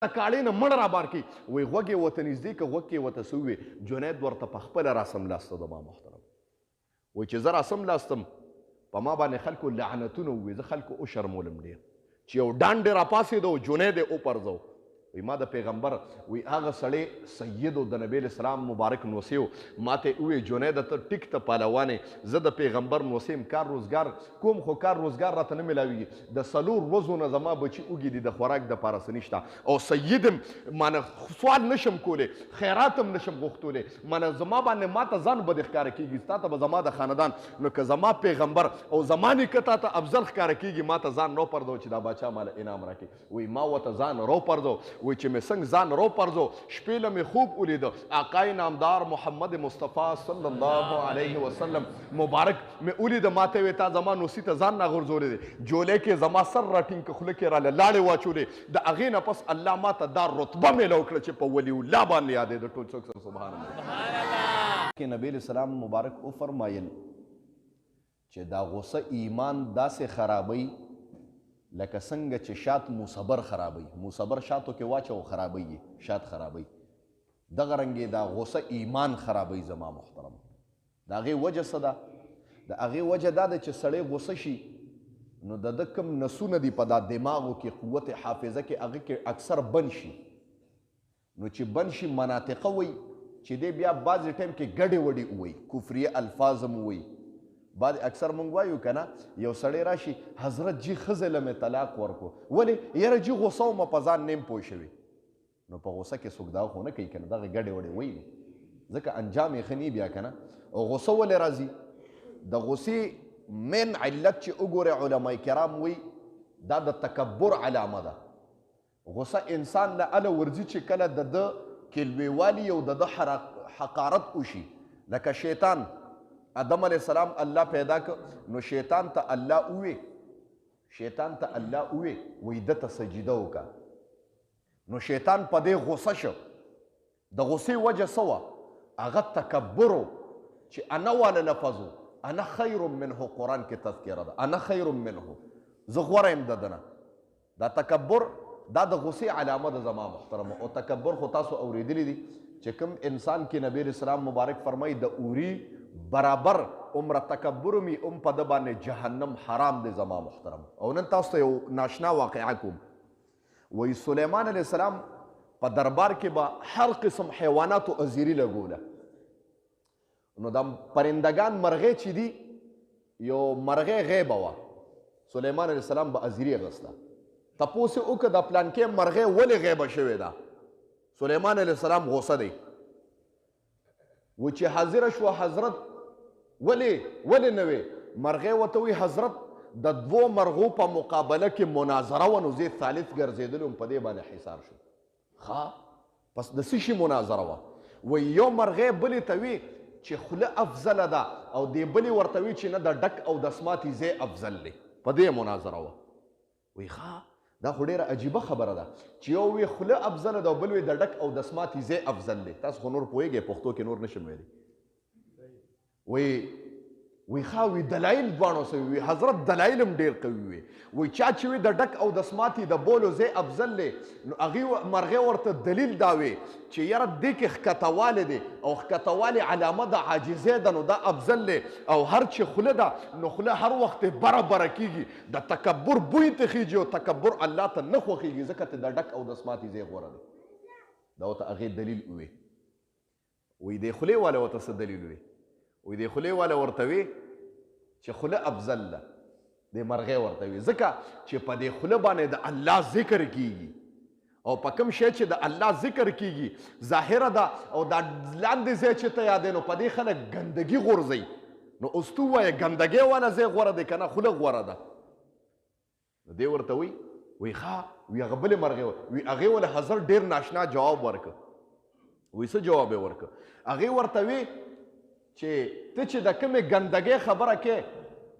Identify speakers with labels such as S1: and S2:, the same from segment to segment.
S1: کاړې نه مړ را بار کی وی غوږ یې ورته نږدې که غوږ کې ورته څه ووې جنید ورته په خپله راسملاسته د ما محترم وی چې زه راسملاستم په ما باندې خلکو لعنتونه ووې زه خلکو وشرمولم ډېر چې یو ډانډ یې راپاڅېده او جنید یې وپرځو وی ما د پیغمبر وی هغه سړی سید و د نبی اسلام مبارک نوسی و ما ته ووې جنیده ته ټیک ته پهلوانې زه د پیغمبر نوسی یم کار روزګار کوم خو کار روزګار راته نه میلاویږي د څلور ورځو نه زما بچي اوږي دي د خوراک دپاره څه نشته او سید یم مانه سوال نشم کولی خیرات هم نشم غوښتولی مانه زما باندې ما ته ځان بد ښکاره کېږي ستا ته به زما د خاندان نو که زما پیغمبر او زما نیکه تا ته افضل ښکاره کېږي ما ته ځان راوپرځو چې دا باچا ماله انعام راکړي وی ما ورته ځان راوپرځو وی چې مې څنګه ځان راوپرځو شپې له مې خوب ولیده آقای نامدار محمد مصطفی صلی الله علیه وسلم مبارک مې ولیده ما ته ویې تا زما نوسي ته ځان راغورځولی دی جولۍ کې زما سر راټینګ که خوله کې راله لاړې واچولې د هغې نه پس الله ما ته دا رتبه میلو کړه چې په ولی الله باندې یادېده ټول څوک سره سبحان الله کې نبی اسلام مبارک وفرمایل چې دا غصه ایمان داسې خرابوي لکه څنګه چې شات موصبر خرابوي موصبر شاتو کې واچو خرابوي شات خرابوي دغه رنګې دا غصه ایمان خرابوي زما محترم د هغې وجه څه ده د هغې وجه دا ده چې سړی غصه شي نو د ده کوم نسونه دي په دا دماغو کې قوت حافظه کې هغه کې اکثر بند شي نو چې بند شي مناطقه وي چې دی بیا بعضې ټایم کې ګډې وډې ووایي کفریه الفاظ هم ووایي بعد اکثر مونږ وایو که نه یو سړی راشي حضرت جي ښځې له مې طلاق ورکو ولې یاره جي غوسه ومه په ځان نیم پوه شوي نو په غوسه کې څوک دا خو نه کوي که نه دغه ګډې وډې وایي نو ځکه انجام یې ښه نه بیا که نه او غوسه ولې راځي د غوسې مین علت چې وګورئ علما کرام وایي دا د تکبر علامه ده غوسه انسان له اله ورځي چې کله د ده کلویوالي او د ده حقارت وشي لکه شیطان آدم علیه السلام الله پیدا که نو شیطان ته الله ووی وی ده ته سجده وکړه نو شیطان په دې غصه شو د غصې وجه څه وه هغه تکبر و چې انا والا لفظ انا خیر منه قرآن کې تذکره ده انا خیر منه زه غوره یم د ده نه دا تکبر دا د غصې علامه ده زما محترمه او تکبر خو تاسو اورېدلی دي چې کوم انسان کې نبی اسلام مبارک فرمایي د اوري برابر عمره تکبر می په ده باندې جهنم حرام دی زما محترم او نن تاسو ته یو ناشنا واقعه کوم وی سلیمان علیه السلام په دربار کې به هر قسم حیواناتو ازیري لګوله نو دا پرندگان مرغې چې دي یو مرغې غیبه وه سلیمان علیه السلام به ازیري اخیسته تپوس یې وکړه د پلانکې مرغې ولې غیبه شوې ده سلیمان علیه السلام غوسه دی و چې حاضره شوه حضرت ولې نه وې مرغې ورته وی حضرت د دوو مرغو په مقابله کې مناظره وه نو زه ثالث ګرځېدلی وم په دې باندې حصار شو ښه پس د څه شي مناظره وه وی یو مرغې بلې ته وی چې خوله افضله ده او دې بلې ورته وی چې نه د ډک او د سماتي ځای افضل دی په دې مناظره وه وی ښه دا خو ډېره عجیبه خبره ده چې یو وی خوله افضله ده او بل وی د ډک او د سماتي ځای افضل دی تاسو خو نور پوهېږئ پښتو کې نور نشم ویلی وی ښه وی دلایل دواړو سوي وي حضرت دلایل هم ډېر قوي وي چا چې وی د ډک او د سماتي د بولو ځای افضل دی نو هغې مرغې ورته دلیل دا وی چې یاره دې کې ښکتهوالی دی او ښکتهوالي علامه د عاجزۍ ده نو دا افضل دی او هر چې خوله ده نو خوله هر وخت بره بره کېږي د تکبر بوی ته خیږي او تکبر الله ته نه خوښېږي ځکه ته د ډک او د سماتي ځای غوره دی دا ورته هغې دلیل ووی وی دې خولې والا ورته څه دلیل وی وی دې خولې والا ورته وی چې خوله افضل ده دې مرغې ورته وي ځکه چې په دې خوله باندې د الله ذکر کیږي او په کوم شی چې د الله ذکر کیږي ظاهره ده او دا لاندې ځای چې ته یادې نو په دې خلک ګندګي غورځوي نو اوس تو ووایه ګندګۍ والا ځای غوره دی که نه خوله غوره ده نو دې ورته وی ښه وی هغه بلې مرغې وی هغې ولې حضرت ډېر ناشنا جواب ورکړه وی څه جواب یې ورکړه هغې ورته وی چې ته چې د کومې ګندګۍ خبره کې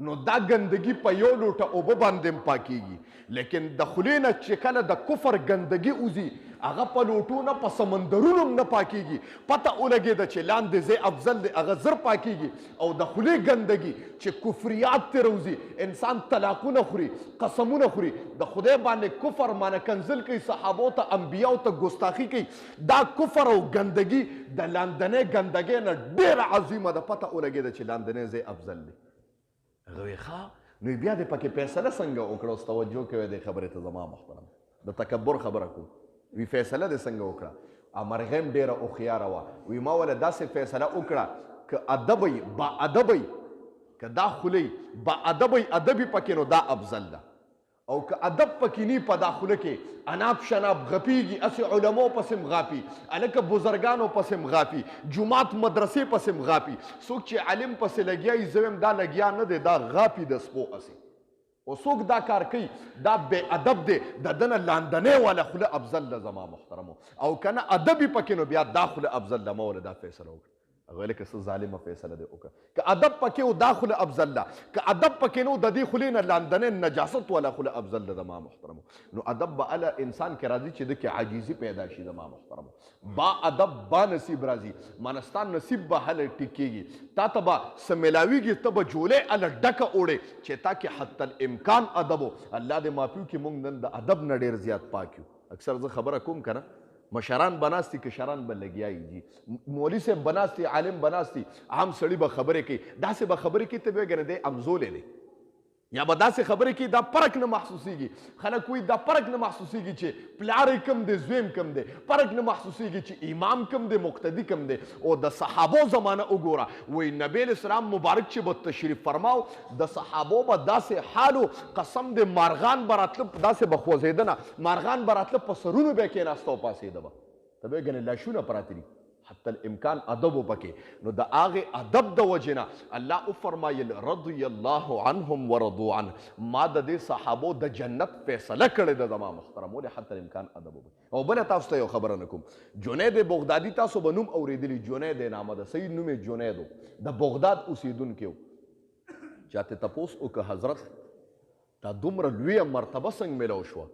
S1: نو دا ګندګي په یو لوټه اوبه باندې هم پاکېږي لیکن د خولې نه چې کله د کفر ګندګي وځي هغه په لوټو نه په سمندرونو هم نه پاکیږي پته ولګېده چې لاندې ځای افضل دی هغه زر پاکیږي او د خولې ګندګي چې کفریات ترې روځي انسان طلاقونه خوري قسمونه خوري د خدای باندې کفر معنی کنزل کوي صحابو ته انبیاو ته ګستاخي کوي دا کفر او ګندګي د لاندنۍ ګندګۍ نه ډېره عظیمه ده پته ولګېده چې لاندنۍ ځای افضل دی هغه وایي ښه نو بیا دې پکې فیصله څنګه وکړه اوس توجه کوئ دې خبرې ته زما محترم د تکبر خبره کوم وی فیصله دې څنګه وکړه مرغۍ هم ډېره هوښیاره وه وی ما وله داسې فیصله وکړه که ادبی با ادبی که دا خولۍ با ادبی ادبي پکې نو دا افضل ده او که ادب پکې نی په دا خوله کې اناب شناب غپیږي اسې علماو پسې هم غاپي هلکه بزرګانو پسې هم غاپي جومات مدرسې پسې هم غاپي څوک چې علم پسې لګیا وي زه وایم دا لګیا نه دی دا غاپي د سپو اسې او څوک دا کار کوي دا بې ادب دی د ده نه لاندنۍ والا خوله افضل ده زما محترمو او که نه ادبي پکې نو بیا دا خوله افضل ده ما وله دا فیصله وکړه هغه ویلې که څه ظالمه فیصله دې وکړه که ادب پکې و دا خوله افضل ده که ادب پکې نو د دې خولې نه لاندنۍ نجاست والا خوله افضل ده زما محترمو نو ادب به هله انسان کې راځي چې ده کې عاجزي پیدا شي زما محترمو با ادب با نصیب راځي مانه ستا نصیب به هله ټیکېږي تا ته به څه میلاویږي ته به جولۍ هله ډکه اوړې چې تا کې حتی الامکان ادب و الله دې معافي وکړي موږ نن د ادب نه ډېر زیات پاک یو اکثر زه خبره کوم که نه مشران بناستی کشران به لګیایي جي مولوي صاحب بناستی عالم بناستی عام سړي به خبرې کوي داسې به خبرې کوي ته به وایې ګنې دی امزولی دی یا به داسې خبرې کوي دا فرق نه محسوسیږي خلک وایي دا فرق نه محسوسیږي چې پلار یې کم دی زوی هم کم دی فرق نه محسوسیږي چې امام کم دی مقتدي کم دی او د صحابو زمانه وګوره وایي نبی علیه السلام مبارک چې به تشریف فرماو د صحابو به داسې حال و قسم د مارغان به راتله داسې به خوځېده نه مارغان به راتله په سرونو به یې کېناسته او پاڅېده به ته به یې ګنې لاشونه پراته دي حتی الامکان ادب پکې نو د هغې ادب د وجې نه الله وفرمایل رضی الله عنهم ورضوا عنه ما د دې صحابو د جنت فیصله کړې ده زما محترم ولې حتی الامکان ادب او بله تاسو ته یو خبره نه کوم جنید بغدادي تاسو به نوم اورېدلي جنید نامه ده صحیح نوم یې جنید و د بغداد اوسېدونکی و چاته تپوس وکړه حضرت دا دومره لویه مرتبه څنګه میلاو شوه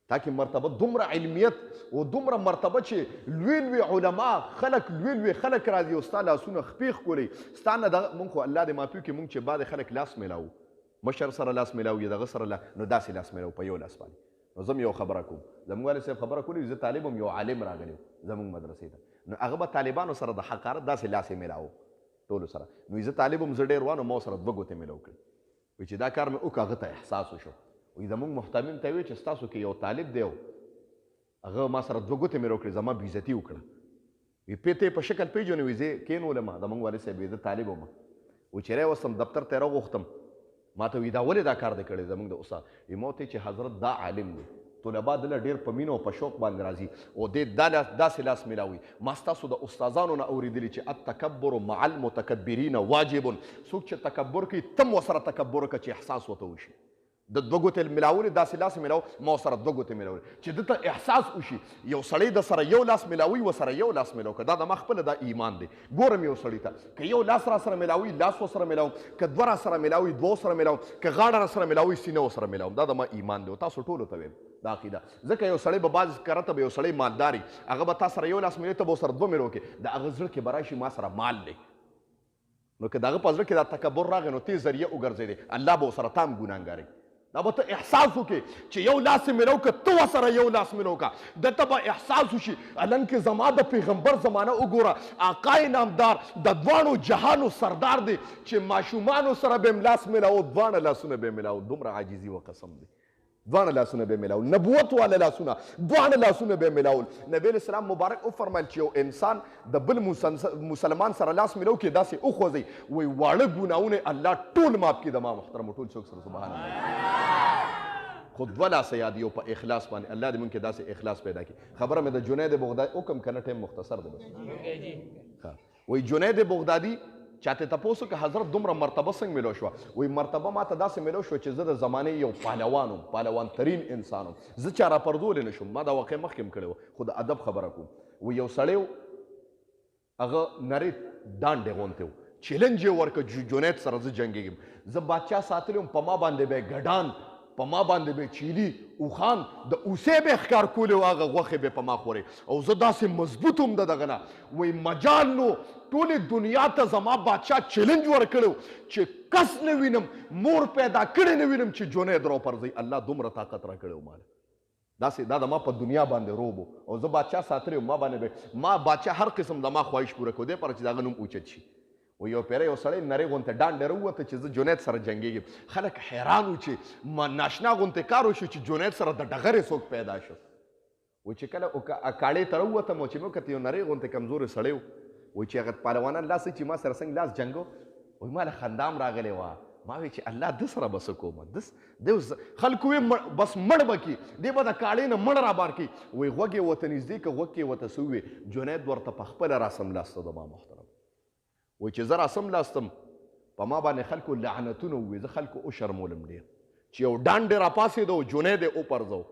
S1: تا کې مرتبه دومره علمیت او دومره مرتبه چې لوی لوی علما خلک لوی لوی خلک راځي او ستا لاسونه خپې ښکلوي ستا نه دغه مونږ خو الله دې معافي وکړي مونږ چې بعد خلک لاس میلاو مشر سره لاس میلاو یا دغه سره نو داسې لاس میلاو په یو لاس باندې نو زه هم یو خبره کوم زموږ والي صاحب خبره کولی زه طالب هم یو عالم راغلی زموږ مدرسې ته نو هغه به طالبانو سره د حقارت داسې لاس یې میلاو ټولو سره نو زه طالب هم زه ډېر وانه ما سره دوه ګوتې میلاو کړي وایي چې دا کار مې وکړه هغه ته احساس وشو وایي زموږ محتمم ته وایي چې ستاسو کې یو طالب دی هغه ما سره دوه ګوتې مې راوکړې زما بېعزتي وکړه وایي ته یې په شکل پېژنې وایي زه کېنولم زموږ والد صاحب زه طالب وم وایي چې راوستم دفتر ته یې راغوښتم ما ته وایي دا ولې دا کار دی کړی زموږ د استاد وایي ما ورته چې حضرت دا عالم دی طلبا دله ډېر په مینه او په شوق باندې راځي او دې دا داسې لاس میلاوي ما ستاسو د استادانو نه اورېدلي چې التکبر مع المتکبرین واجب څوک چې تکبر کوي تم ورسره تکبر وکړه چې احساس ورته وشي د دوه ګوتې میلاولې داسې لاس میلاو ما ورسره دوه ګوتې میلاولې چې ده ته احساس وشي یو سړی د سره یو لاس میلاوي ورسره یو لاس میلاو که دا د ما خپله دا ایمان دی ګورم یو سړي ته که یو لاس را سره میلاوي لاس ورسره میلاوم که دوه را سره میلاوي دوه سره میلاوم که غاړه را سره میلاوي سینه ورسره میلاوم دا د ما ایمان دی او تاسو ټولو ته ویم دا عقیده ځکه یو سړی به بعض کره ته به یو سړی مالداري هغه به تا سره یو لاس میلاوي ته به ورسره دوه میلاو کې د هغه زړه کې به راشي ما سره مال دی نو که د هغه په زړه کې دا تکبر راغی نو ته ذریعه وګرځېدې الله به ورسره تا هم ګناهګاري دا به ته احساس وکړې چې یو لاس یې میلاو که ته ورسره یو لاس میلاو که دته به احساس وشي الن کې زما د پیغمبر زمانه وګوره آقای نامدار د دواړو جهانو سردار دی چې ماشومانو سره به م لاس میلاو دواړه لاسونه به یې میلاو دومره عاجزي و قسم دی دواړه لاسونه به یې میلاول نبوت والا لاسونه دواړه لاسونه به یې میلاول نبي علیه السلام مبارک وفرمیل چې یو انسان د بل مسلمان سره لاس میلاو کې داسې وخوځئ وایي واړه ګناهونه الله ټول معاف کړي د ما محترمو ټول څوک سره سبحان الله خو دوه لاسه یاد یو په اخلاص باندې الله دې موږ کې داسې اخلاص پیدا کړي خبره مې د جنید بغدادي وکم که نه ټایم مختصر دی بس وایي جنید بغدادي چاته تاسو که حضرت دومره مرتبه څنګه ملو شو وای مرتبه ماته داسې ملو شو چې زه د زمانه یو پهلوان ترین انسانم زه چا را پردول نشم ما دا واقع مخکې کړو خو د ادب خبره کوم و یو سړی هغه نری ډانډې غونته چیلنج یې ورکړ جنید سره زه جنګېږم زه بادشاه ساتلی وم په ما باندې به یې ګډان په ما باندې به چیلي اوښان د اوسې به ښکار کولې و هغه غوښې به په ما خورې او زه داسې مضبوط هم د دغه نه وایي مجال نو ټولې دنیا ته زما بادشاه چیلنج ورکړی چې کس نه وینم مور پیدا کړی نه وینم چې جنید راوپرځوي الله دومره طاقت راکړی و ماله داسې دا د ما په دنیا باندې روب او زه بادشاه ساتلی ما باندې به ما بادشاه هر قسم د ما خواهش پوره کړو دې پر چې د هغه نوم اوچت شي و یو پیره یو سړی نرۍ غونته ډانډ راووته چې زه جنید سره جنګېږم خلک حیران وو چې ناشنا غونته کار وشو چې جنید سره د ډغرې څوک پیدا شو و چې کله اکاړې ته راووتم او چې مې وکتل یو نرۍ غونته کمزورې سړی و وایي چې هغه پهلوانان لاس چې ما سره څنګه لاس جنګ و وایي ما له خندا هم راغلی وه ما وی چې الله ده سره به څه کومه خلکو وی بس مړ به کي دی به د کاړې نه مړ رابار کي وایي غوږ یې ورته نږدې که غوږ کې یې ورته څه ووې جنید ورته پخپله راسملاسته د ما محترم وایي چې زه راسملاستم په ما باندې خلکو لعنتونه ووې زه خلکو وشرمولم ډېر چې یو ډانډ یې راپاسېده او جنید یې وپرځو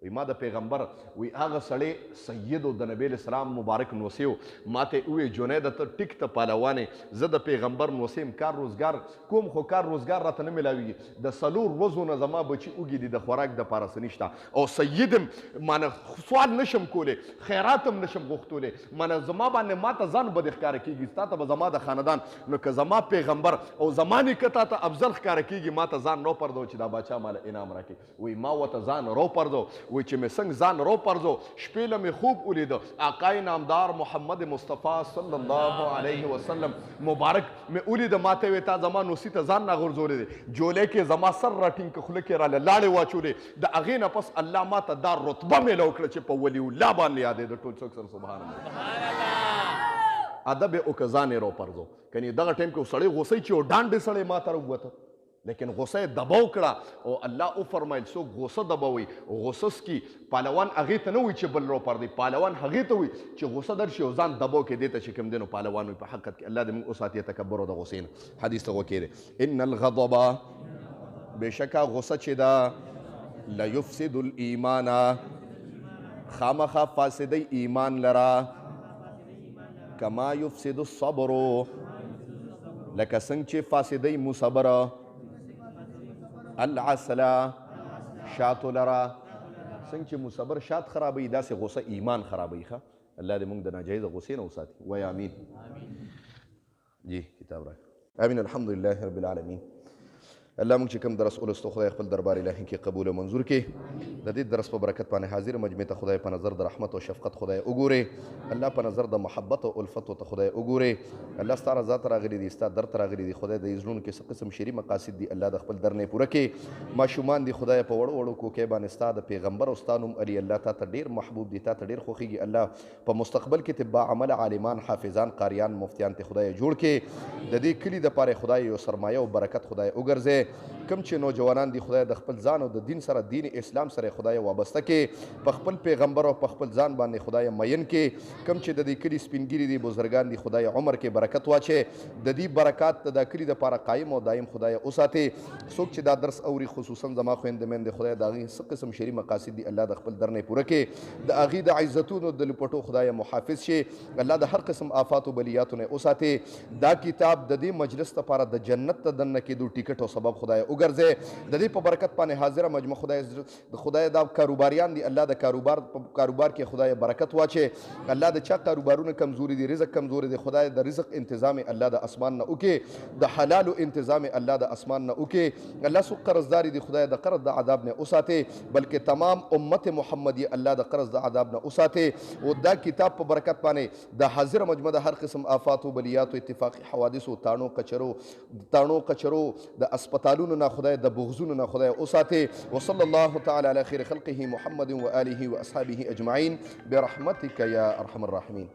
S1: وی ما د پیغمبر وی هغه سړی سید و د نبی اسلام مبارک نوسی و ما ته ووی جنید ته ټیک ته پهلوانې زه د پیغمبر نوسی یم کار روزګار کوم خو کار روزګار راته نه میلاویږي د څلور ورځو نه زما بچي اوږي دي د خوراک دپاره څه نشته او سید یم مانه سوال نشم کولی خیرات هم نشم غوښتولی مانه زما باندې ما ته ځان بد ښکاره کېږي ستا ته به زما د خاندان نو که زما پیغمبر او زما نیکه تا ته افضل ښکاره کېږي ما ته ځان راوپرځو چې دا باچا ماله انعام راکړي وی ما ورته ځان راوپرځو وی چې مې څنګه ځان راوپرځو شپې له مې خوب ولیده آقای نامدار محمد مصطفی صلی الله علیه وسلم مبارک مې ولیده ما ته وی تا زما نوسي ته ځان راغورځولی دی جولۍ کې زما سر راټینګ که خوله کې راله لاړې واچولې د هغې نه پس الله ما ته دا رتبه میلو کړه چې په ولی الله باندې یادېده ټول څوک سره سبحان الله ادب یې وکړه ځان یې راوپرځو کنې دغه ټایم کې سړی غوسۍ چې یو ډانډې سړی ما ته راووته لیکن غصه یې دباو کړه او الله وفرمیل څوک غصه دبوي غصه سکي پهلوان هغې ته نه وایي چې بل راوپردي پهلوان هغې ته وایي چې غصه درشي او ځان دباو کې دې ته چې کوم دی نو پهلوان وایي په حقیقت کې الله دې موږ وساتي تکبر او د غصې نه حدیث ته غوږ کېږدی ان الغضب بېشکه غصه چې ده لیفسد الایمان خامخا فاسدی ایمان لره کما یفسد الصبر لکه څنګه چې فاسدی مصبره العسلا شاتو لرا څنګه چې مصبر شات خرابوي داسې غصه ایمان خرابوي ښه الله دې موږ د ناجایزه غصې نه وساتي وایي امین جی کتاب راکړه امین الحمدلله رب العالمین الله موږ چې کوم درس ولستو خدای خپل دربار الهي کې قبول او منظور کړي د دې درس په برکت باندې حاضر مجمع ته خدای په نظر د رحمت او شفقت خدای وګوري الله په نظر د محبت او الفت ته خدای وګوري الله ستا رضا ته راغلي دي ستا در ته راغلي دي خدای د زړونو کې څه قسم شري مقاصد دي الله د خپل در نه پوره کړي ماشومان دي خدای په وړو وړو کوکې باندې ستا د پیغمبر او ستا نوم علي الله تا ته ډېر محبوب دي تا ته ډېر خوښیږي الله په مستقبل کې ته با عمل عالمان حافظان قاریان مفتیان ته خدای جوړ کړي د دې کلي دپاره خدای یو سرمایه او برکت خدای وګرځي کم چې نوجوانان دي خدای د خپل ځان او د دین سره دین اسلام سره خدای وابسته کې په خپل پیغمبر او په خپل ځان باندې خدای مین کې کم چې د دې کلي سپینګیري دي بزرګان دي خدای عمر کې برکت واچي د دې برکات د کلي دپاره قایم او دایم خدای وساتي څوک چې دا درس اوري خصوصا زما خویندې میندې خدای د هغې څه قسم شري مقاصد دي الله د خپل در نه پوره کړي د هغې د عزتونو د لپټو خدای محافظ شي الله د هر قسم آفات او بلیاتو نه وساتي دا کتاب د دې مجلس لپاره د جنت ته دننه کېدو ټیکټ او سبب خدای وګرځي د دې په برکت باندې حاضره مجموع خدای دا کاروباریان دي الله د کاروبار کې خدای برکت واچي الله د چا کاروبارونه کمزوري دي رزق کمزوري دي خدای د رزق انتظام الله د اسمان نه وکړي د حلال انتظام الله د اسمان نه وکړي الله سو قرضداري دي خدای د قرض د عذاب نه وساتي بلکې تمام امت محمدي الله د قرض د عذاب نه وساتي او دا کتاب په برکت باندې د حاضره مجموعه د هر قسم آفات او بلیات او اتفاقي حوادث او تانو کچرو د اسپیټالونو نه خدای د بغزونو نه خدای وساتي وصلی الله تعالی علی خیر خلقه محمد و آله و اصحابه اجمعین برحمتک یا ارحم الراحمین.